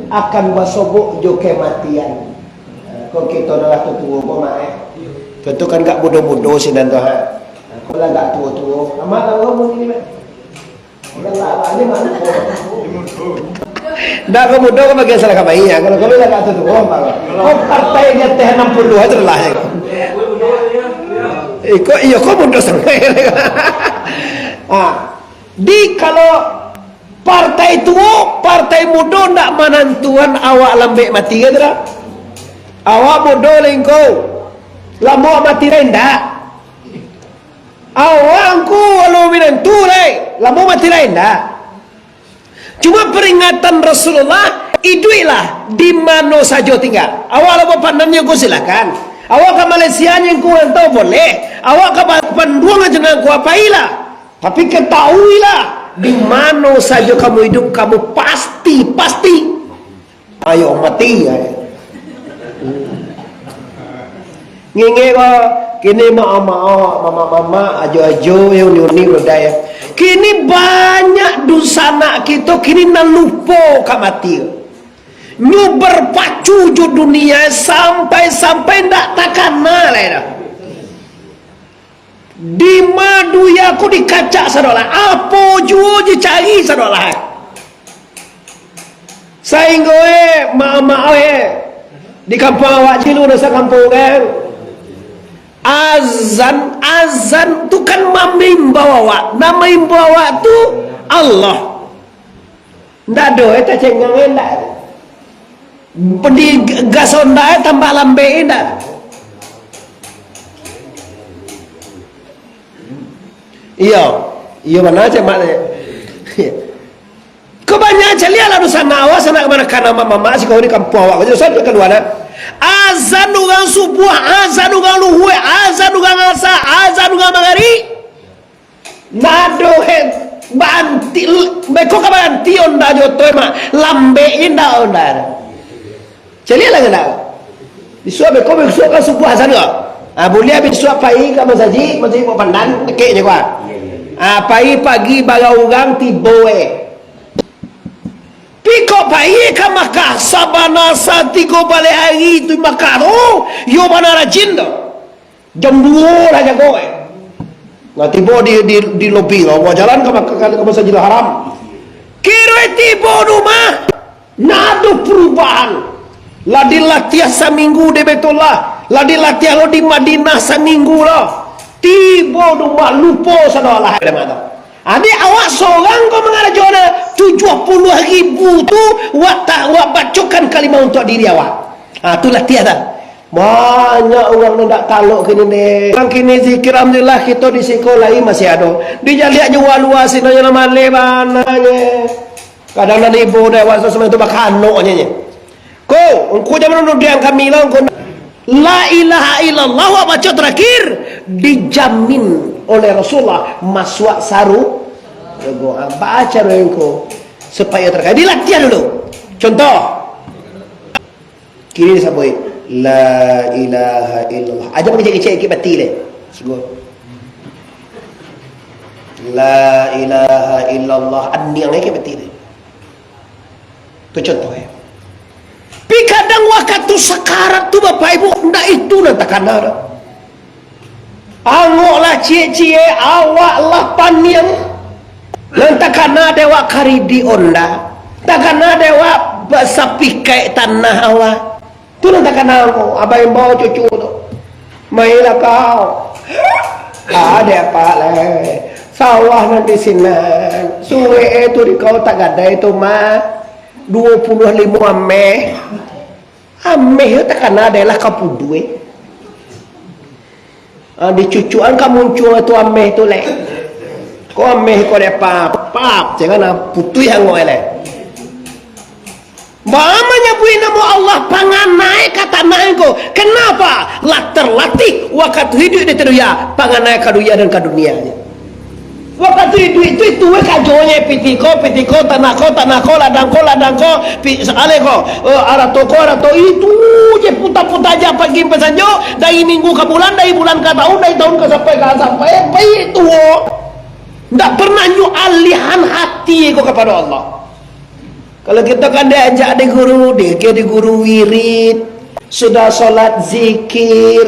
akan basobok jo kematian. Kau kita adalah tua kau mak Tentu kan gak bodoh-bodoh sih dan Tuhan. Kau lah gak tua-tua. Amat lah kau ni mak. Kau lah ni mana? Dah kau bodoh kau bagian salah kau iya. Kalau kau lah gak tua-tua kau partai dia teh 60 aja lah. Kau iya kau bodoh sangat. Di kalau partai tua, partai muda ndak menentuan awak lambek mati ke tidak? Awak bodoh lengkau, lama mati rendah. Awakku walau menentu leh, lama mati rendah. Cuma peringatan Rasulullah, iduilah di mana saja tinggal. Awak lama pandangnya kau silakan. Awak ke Malaysia yang kau tahu boleh. Awak ke Panduang aja nak kau apailah. Tapi ketahuilah di mana saja kamu hidup, kamu pasti ayo mati ya. Nginge ko kini mama ajo yang nyuni rodaya. Kini banyak dusana kita kini nalupo kamati. Nyu berpacu jo dunia sampai ndak takana lah dah. Di madu ya aku dikacak sadolah apa juo je cari sadolah sainggoe mak di kampung awak cilu desa kampung kan azan tu kan memimbau awak nama imbau awak tu Allah ndak do eta cengang ndak pedi gasonda tambah lambe ndak. Iya mana aja mak kebanyakan celia lah dosa nawa sana kemana karena mama sih kau ini kampung awak jadi saya kedua azan ugang subuh azan ugang luhue azan ugang asa azan ugang magari nado banti beko ka banti onda joto mak lambe inda onda celia lah kena disuap beko ka subuh azan kau boleh habis suap pai ka masjid mau pandan keknya kau pagi bagaugang tiboe piko pai ka maka sabana satigo bale hari tu makaro yo mana rajin do jam 2 aja kowe nggak tibo di lobi lo mau jalan ke Masjidil Haram kira tibo rumah nado perubahan lah dilatih seminggu di Baitullah lah dilatih lo di Madinah seminggu lo tiba rumah lupa sadolah ada mana adik awak seorang kau mengarajona 70.000 tu wak bacakan kalimah untuk diri awak itulah tiada banyak orang nak taluk kini ni orang kini zikir alhamdulillah kita di sekolah ini masih ada di jaliak jual luas ini nama lebananya kadang ada ibu dah waktu semua itu bakanoknya kau jangan nudian kami lah la ilaha illallah wa baca terakhir dijamin oleh Rasulullah masuk saru baca engkau supaya terkait dilatih dulu contoh kini sampai la ilaha illallah aja pakai cek-cek batil sungguh la ilaha illallah anniang ke batil itu contoh ya. Tapi kadang waktu sekarat tu bapak ibu ndak itu nantakan ada. Angoklah cie-cie awak lah paniang. Nantakan ada wak karidi onda. Takkan ada wak sapikai tanah awak. Tu nantakan angok abang yang bawa cucu tu. Mainlah kau. Ada apa lah. Sawah nanti sinan. Suwe itu di kau tak ada itu mah. 25 ameh itu tak kena adalah kapudue di cucuan kamu muncul itu ameh itu leh kau ameh kau ada pap jangan putih yang kau leh mamanya bui nama Allah panganai kata naik kenapa lah terlatih waktu hidup di dunia panganai kadunia dan kadunianya waktu itu kajonya pitiko tanako ladangko sekaleko arato itu je putar aja pagi pesanjo dari minggu ke bulan dari bulan ke tahun dari tahun ke sampai itu ndak pernah nyu alihan hati ko kepada Allah Kalau kita kan diajak di guru, di guru wirid, sudah sholat zikir,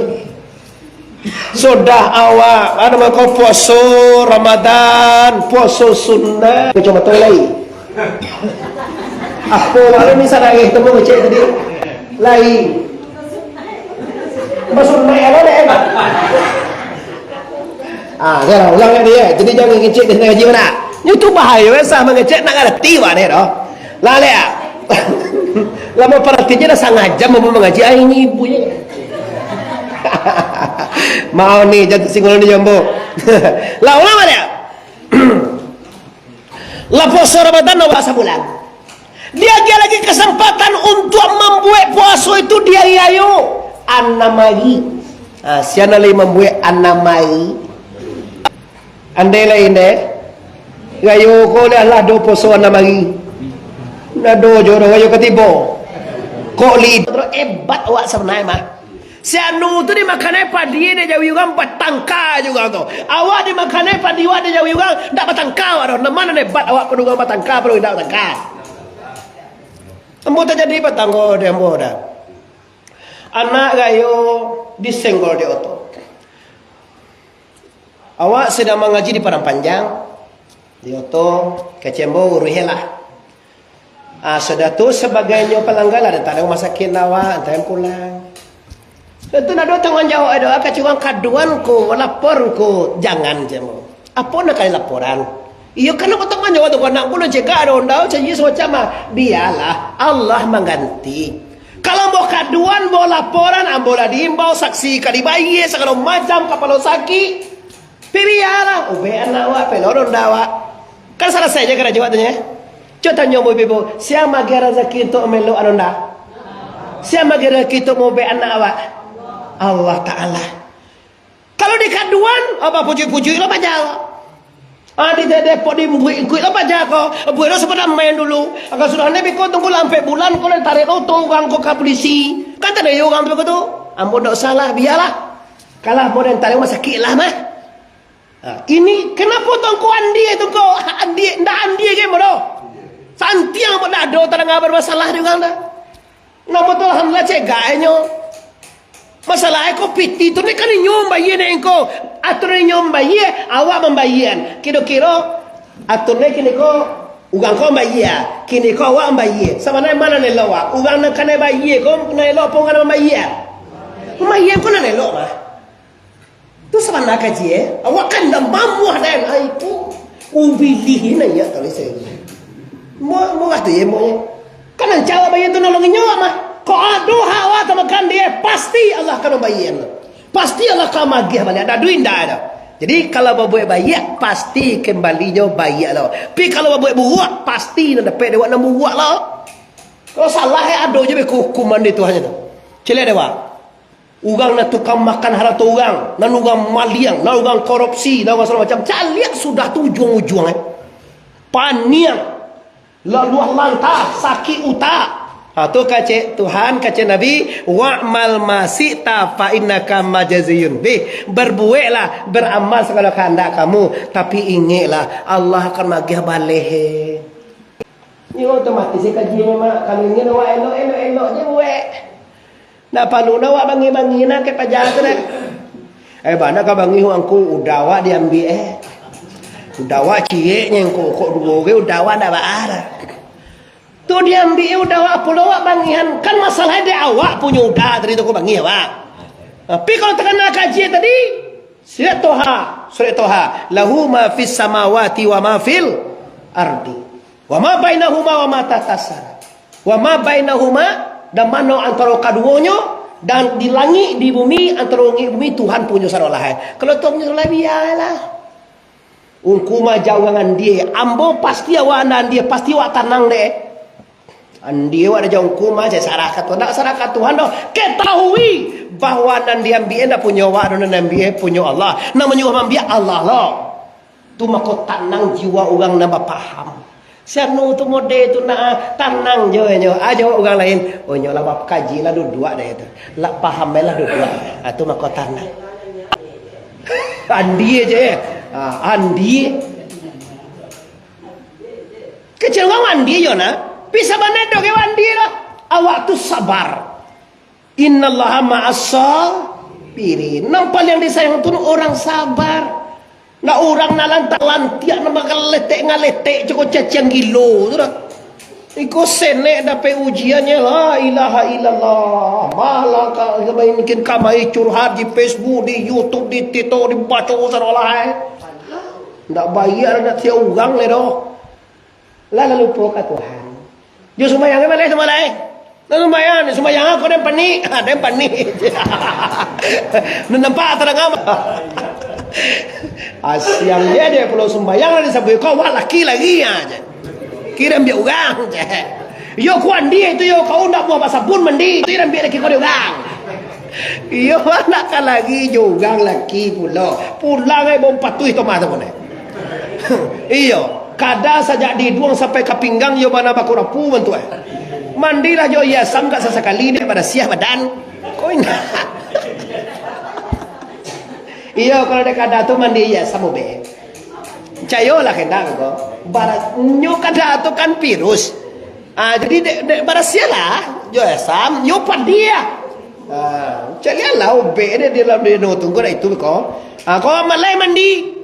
sudah awak ada makau puasa Ramadan, puasa sunnah, cuma tahu lagi. Apa malu ni sana lagi temu cek tadi, lain. Masuk naik apa deh? Sekarang ulang dia. Jadi jangan ngecek di ngaji mana. Itu bahaya sama ngecek nak ngerti mana dah. Lale ah. Lama perhatiannya dah sengaja mau mengaji ini ibunya. Mau nih jatuh singgul ni jambu. Lah ulang mana? Lah puasa Ramadan nak sebulan. Dia lagi kesempatan untuk membuat puasa itu dia ayo anamai. Siapa lagi membuat anamai? Andai lain deh. Gayo ko lah do puasa anamai. Na dojo do gayo katibo. Kok li terus hebat awak sebenarnya mah. Si anu tu dimakanai padi dia jauh juga batangka juga tu. Awak dimakanai padi awak dia jauh juga ndak batangka awak. Nah mana hebat awak penugang batangka perlu ndak batangka. Ambo tak jadi batangko dia ambo dah. Anak gayo disenggol di oto. Awak sedang mengaji di Padang Panjang. Di oto kecembo uruhelah. Sudah tu sebagainya pelanggan ada tak ada masakin awak, entah yang pulang. Itu nak ada tanggungjawab ada kacauan kaduan ko, lapor ko, jangan jemo. Apa nak kali laporan? Iyo kan aku tanggungjawab tu nak pula jaga ada ondau, jadi semacam biarlah Allah mengganti. Kalau mau kaduan, mau laporan, ambola diimbau, saksi kadibayi, segala macam kapal sakit. Biarlah, ube anak awak, pelorong dawak. Kan salah saja kena jawabnya. Coba tanya mau ibu, siapa gara rezeki untuk melu ananda? Siapa gara rezeki untuk mau be anak awak? Allah Taala. Kalau di kaduan, apa puji-puji lo baca? Di depot di buik lo baca kok. Buik lo sempat main dulu. Agak sudah nabi kau tunggu lampai bulan kau yang tarik kau tunggu kau ke polisi. Kan tak ada yang orang tu. Ampun tak salah biarlah. Kalau mau yang tarik masa sakit lah mah. Ini kenapa tunggu andi itu kau andi ndak andi ke bodoh? Santiang pun dah ada tak ada bermasalah juga dah. Nama tu alhamdulillah cegahnya. Masalah aku piti tu ni kan nyom bayi ni engkau. Atur nyom bayi, awak membayian. Kira-kira atur ni kini ko ugang kau bayi ya. Kini ko awak bayi. Sama mana ni lawa. Ugang nak kena bayi ko nak elok pun kena bayi ya. Bayi ko nak elok mah. Tu sama nak kaji awak kan dah mamuah dan itu ubilih ni ya tak boleh. Mau tu ya mau. Kan jawab bayi tu nolongin nyawa mah. Kau doa awak makan dia pasti Allah akan membayar. Pasti Allah akan magih balik. Ada duit dah ada. Jadi kalau buat bayi pasti kembalinya bayi lah. Tapi kalau buat buat pasti nak dapat dia nak buat lah. Kalau salah ada je hukuman dia tu hanya tu. Cile dewa. Ugang nak tukang makan harta orang, nak ugang maliang, nak ugang korupsi, nak ugang macam. Caliak sudah tu ujung-ujung paniang. Lalu lantah sakit utak. Tu kace Tuhan kace Nabi wa'mal masita fa innaka majaziyun bih. Berbuatlah beramal segala kehendak kamu, tapi ingatlah Allah akan magih balik. Ni otomatis kaji memang kalau ingin awak elok je buat. Nak palu awak bangi-bangi nak ke pajar tu dah. Bana ka bangi angku udah awak diambil udah awak cieknya kok dua ke udah awak dah baara. Tu diambil udah awak pula awak bangihan. Kan masalah dia awak punya udah tadi tu kau bangi awak. Tapi kalau terkena kaji tadi surat Toha lahu ma fis samawati wa ma fil ardi wa ma bainahuma wa ma tatasara wa ma bainahuma dan mana antara keduanya dan di langit di bumi antara langit bumi Tuhan punya sarolahan. Kalau Tuhan punya sarolahan biarlah. Ungku mah jangan dia. Ambo pasti awak dan dia pasti awak tenang deh. Andi awak ada jauh kuma saya sarakat Tuhan. Tak sarakat Tuhan dah. Ketahui bahawa dan dia ambil dah punya awak dan ambil punya Allah. Namanya orang ambil Allah lah. Tu mako tenang jiwa orang nama paham. Sianu tu mode tu nak tenang je nyo. Aja orang lain. Oh nyo lah bab kaji lah dua dah itu. Lah paham lah dua. Tu mako tenang. Andi aja. Andi kecil orang andi yo na Bisa mana dok mandi dah. Awak tu sabar. Innallaha ma'as-sabirin. Nampak yang disayang tu orang sabar. Nak orang nalan tak lantiak nak bakal letek ngaletek cukup cacian gilo tu dah. Iko senek dapat ujiannya la ilaha illallah. Malah kalau mungkin kamai curhat di Facebook, di YouTube, di TikTok, dibaca usaha ndak bayar nak tiap orang le doh. Lalu lupa ke Tuhan. Dia sembahyang mana sembahyang? Sembahyang aku dan panik. Dan panik. Nampak terang amat. Asyang dia perlu sembahyang ada sampai kau laki lagi aja. Kira dia orang je. Yo kuan dia itu yo kau nak buat sabun mandi itu yang biar laki kau dia orang. Yo nak lagi juga laki pula. Pulang ai bom patuh itu mah tu pun. Iyo, kada saja diduang sampai ke pinggang yo mana baku rapu bantu mandilah yo ya sam kat sesekali ni pada siah badan. Kau ingat? Iyo kalau dia kada tu mandi ya samu be. Cayo lah kena kau. Barat nyo kada tu kan virus. Jadi pada siah lah yo ya sam yo padia. Calian lah be dia dalam dia no tunggu dah itu kau. Kau malai mandi.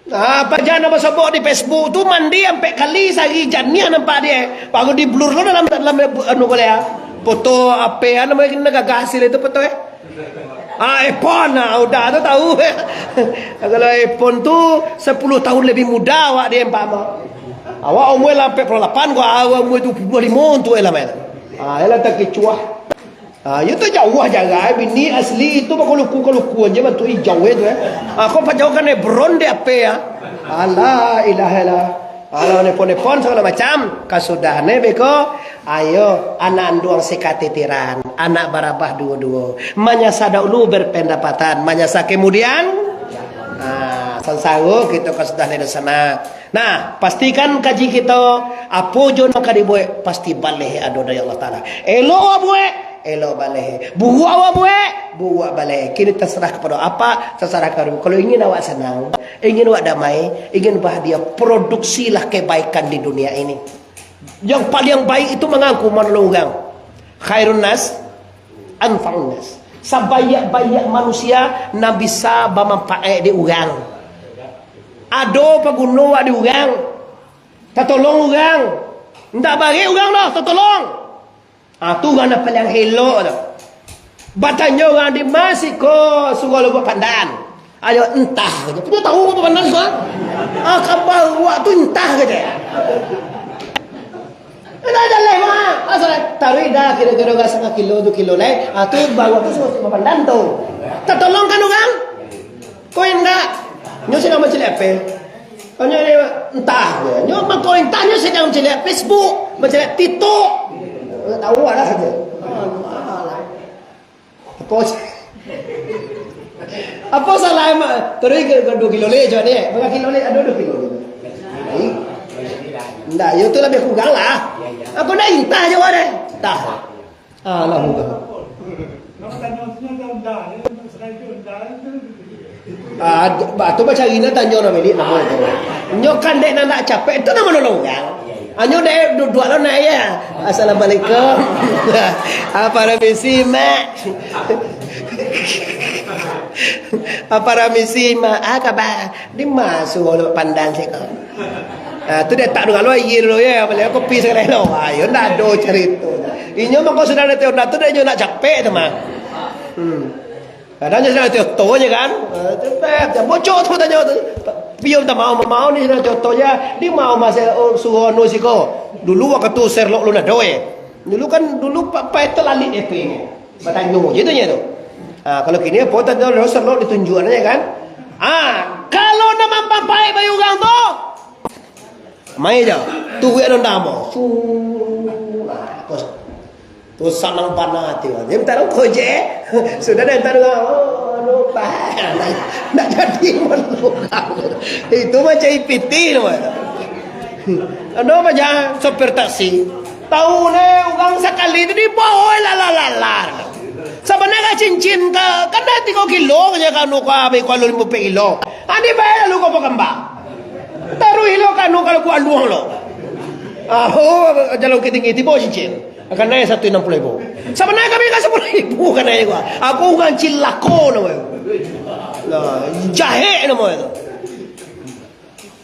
Apa jangan apa sebut di Facebook tu mandi sampai kali sehari jania nampak dia. Baru di blur lo dalam anu kau ya. Foto apa nama kena gagas hasil itu foto iPhone udah tu tahu. Kalau iPhone tu 10 tahun lebih muda awak dia empat mah. Awak umur 48 gua awak umur 25 tu elah main. Elah tak kecuah. Itu jauh jaga bini asli itu kalau luku aja bantu jauh itu aku pajaukan Lebron dia apa ya Allah ilaha kalau nepon segala macam kasudahnya beko ayo anak anduang sekatitiran anak barabah dua-dua manyasa dahulu berpendapatan manyasa kemudian sansago kita kasudah di sana. Nah pastikan kaji kita apa jono kadiboy pasti baleh ado dari Allah Taala elo abue elo baleh buat baleh kini terserah kepada apa terserah kepada kalau ingin awak senang ingin awak damai ingin bahagia produksilah kebaikan di dunia ini yang paling baik itu mengaku menolong khairun nas anfa'un nas sabayak-bayak manusia na bisa bermanfaat di orang ado paguno di orang tertolong orang ndak bagi orang dah tertolong tu kan apa yang hello tu. Batanya orang di Mexico suruh lu buat pandan. Ayo entah aja. Punya tahu apa pandan tu? Kabar waktu entah aja. Dah jalan mah. Asal taruh dah kira-kira 1/2 kilo 2 kilo lai. Tu bawa tu suruh buat pandan tu. Tertolong kan orang? Kau enggak. Nyo sih nama celep apa? Nyo entah aja. Nyo mah kau entah nyo sih nama celep Facebook, celep TikTok. Tahu lah saja. Apa salah mak? Terus ke 2 kilo le je ni. Berapa kilo le? Ada 2 kilo. Ndak, yo tu lebih kurang lah. Aku nak intah je ware. Tah. Lah muka. Batu baca ina tanjo na milik nama tu. Nyokan dek nak capek itu nama nolong kan. Anyo dek dua lo nak ya. Assalamualaikum. Apa misi mak? Apa misi mak? Kabar di masuk lo pandan sih kau. Tu dia tak dengar lo iya lo ya. Boleh aku pi sekali lo. Ayo nak do cerita. Inyo mak kau sudah ada nak tu dia nyo nak capek tu mah. Kadang-kadang sudah contohnya kan. Cepet, bocor tu tanya tu. Biar tak mau ni sudah contohnya. Dia mau masa suruh anu siko. Dulu waktu tu Sherlock lu nak doe. Dulu apa itu lali DP ni. Bertanya gitu nya tu. Kalau kini apa tanya lu Sherlock ditunjukkannya kan. Kalau nama papai bayu orang tu. Mai je. Tu we don damo. Tu sanang panah tu. Dia minta kau je. Sudah dah minta lupa. Nak jadi meluka. Itu macam IPT tu. Ano macam sopir taksi. Tahu ni orang sekali tu di bawah la. Sebenarnya cincin kan dah 3 kilo je kan aku ambil kalau 50 kilo. Andi bayar lu kau kembang. Taruh kilo kan kalau ku aluang lo. Jalan Bukit Tinggi tiba cicil. Akan naik 160,000. Sama naik kami kan 10,000 kan naik gua. Aku kan cilako namanya. Nah, jahe namanya itu.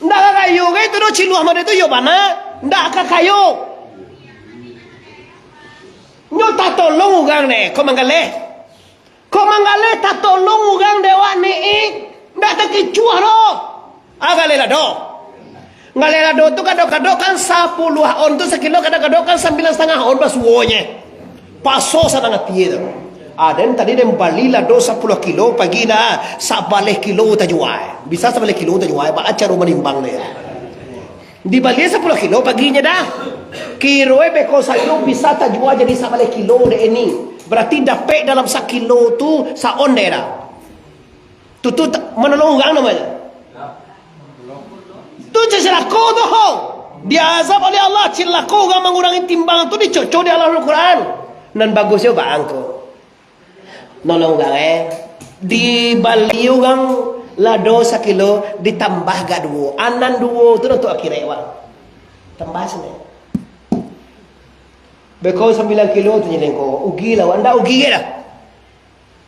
Ndak kayu ke itu do cilu sama itu yo mana? Ndak kayu. Nyo tak tolong ugang ne, kau manggale. Kau manggale tak tolong ugang dewa ne. Ndak tak kicuah do. Agale lah do. Ngalela do tu kadok-kadok kan 10 on tu sekilo kadok-kadok kan 9,5 on basuonya. Paso sa nang tiye do. Dan tadi dia bali lah do 10 kilo pagi dah 10 kilo ta jual. Bisa 10 kilo ta jual ba acara menimbang dia. Di bali 10 kilo paginya dah. Kiroe beko sayur bisa ta jual jadi 10 kilo de ini. Berarti dapat dalam 1 kilo tu sa on dia dah. Tu menolong orang namanya. Tu celako tu ho. Dia azab oleh Allah celako orang mengurangi timbangan tu dicocok di dalam Al-Quran. Nan bagusnya bang ko. Nolong gang di bali orang lado 1 kilo ditambah ga 2. Anan 2 tu untuk akhirnya wang. Tambah sini. Beko 9 kilo tu nyeleng ko. Ugi lah anda ugi dah.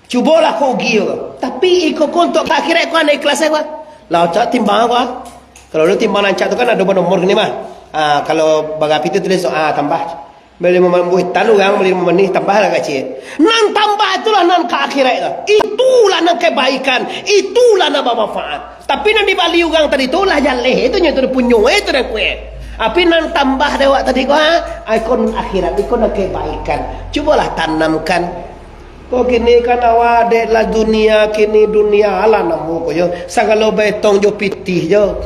Cubalah ko ugi ko. Tapi iko ko untuk akhirnya ko naik kelas ko. Lah cak timbang ko. Kalau lu timbang lancak tu kan ada nomor ni mah. Kalau bagapi tu tulis tambah. Beli membuat talu yang beli memenih tambah lah kecil. Nan tambah itulah nan ke akhirat lah. Itulah nan kebaikan. Itulah nan bermanfaat. Tapi nan di bali orang tadi itulah jaleh. Itu nyata punya itu dan kue. Tapi nan tambah dewak tadi kau ikon akhirat, ikon kebaikan. Cubalah tanamkan. Kau kini kan awak lah dunia kini dunia ala namu kau yo. Sagalo betong jo pitih jo.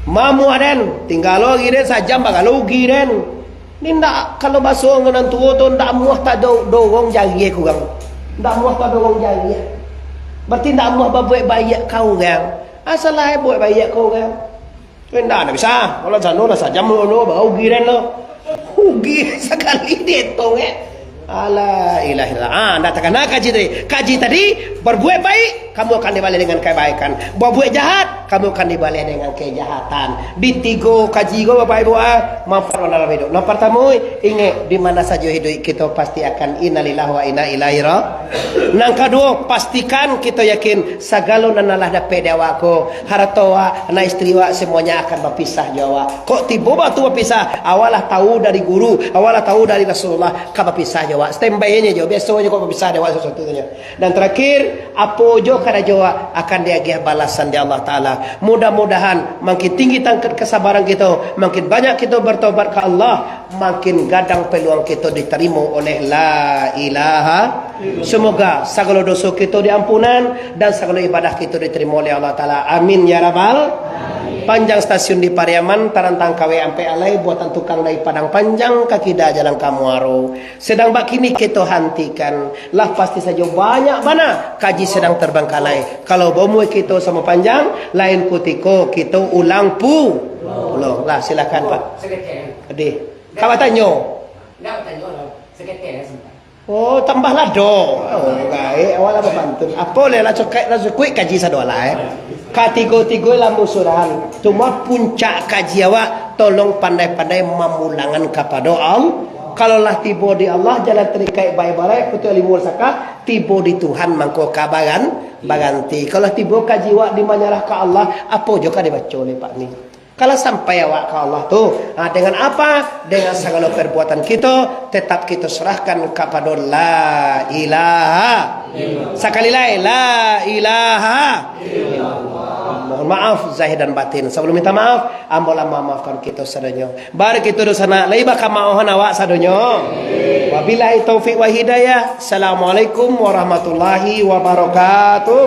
Mamu aden tinggal lagi den sajam bagalo giren. Ni ndak kalau basuh dengan tua tu ndak muah tak dorong jari kurang. Ndak muah tak dorong jari. Berarti ndak muah babuat bayak kau orang. Asal lah buat bayak kau orang. Tu ndak bisa. Kalau sana dah sajam lo baru giren lo. Ugi sekali dia tong Ala ilaha illallah. Anda takkan kaji tadi berbuat baik kamu akan dibalas dengan kebaikan. Berbuat jahat kamu akan dibalas dengan kejahatan. Di tiga kaji go Bapak Ibu manfaat dalam hidup. Yang pertama ingat di mana saja hidup kita pasti akan innalillahi wa inna ilaihi raji'un. Yang kedua pastikan kita yakin segala nanalah dapat dewa ko harta anak isteri wa semuanya akan berpisah jawa. Kok tiba-tiba tu berpisah? Awalah tahu dari guru, awalah tahu dari Rasulullah ka berpisah jawa. Standby-nya je biasanya kok berpisah dewa sesuatunya. Dan terakhir apa jo kada jawa akan diagih balasan di Allah Taala. Mudah-mudahan makin tinggi tangkat kesabaran kita, makin banyak kita bertobat ke Allah, makin gadang peluang kita diterima oleh la ilaha. Semoga segala dosa kita diampunan dan segala ibadah kita diterima oleh Allah Taala. Amin ya rabbal. Panjang stasiun di Pariaman, Tarantang KW sampai alai buatan tukang dari Padang Panjang kaki dah jalan Kamuaro. Sedang bak kini kita hentikan. Lah pasti saja banyak mana kaji sedang terbengkalai. Kalau bomu kita sama panjang, lain kutiko kita ulang pulang. Lah silakan Pak. Adik. Kau tanya. Oh, tambahlah do. Oh, baik. Awal apa pantun? Apa le lah cokek lah kuik kaji sadola Katigo-tigo lambu surahan. Cuma puncak kaji awak tolong pandai-pandai memulangan kepada Allah. Kalaulah tiba di Allah jalan terikai baik-baik kutu ilmu saka tiba di Tuhan mangko kabaran baganti. Kalau tiba kaji awak dimanyarah ke Allah apa juga dibaca oleh Pak ni. Kalau sampai awak ke Allah tu dengan apa? Dengan segala perbuatan kita tetap kita serahkan kepada la ilaha. Sekali lagi la ilaha. Mohon maaf zahir dan batin. Sebelum minta maaf, ambolah maafkan kita sadonyo. Bar kita do sana lai baka maohan awak sadonyo. Wabillahi taufik wa hidayah. Assalamualaikum warahmatullahi wabarakatuh.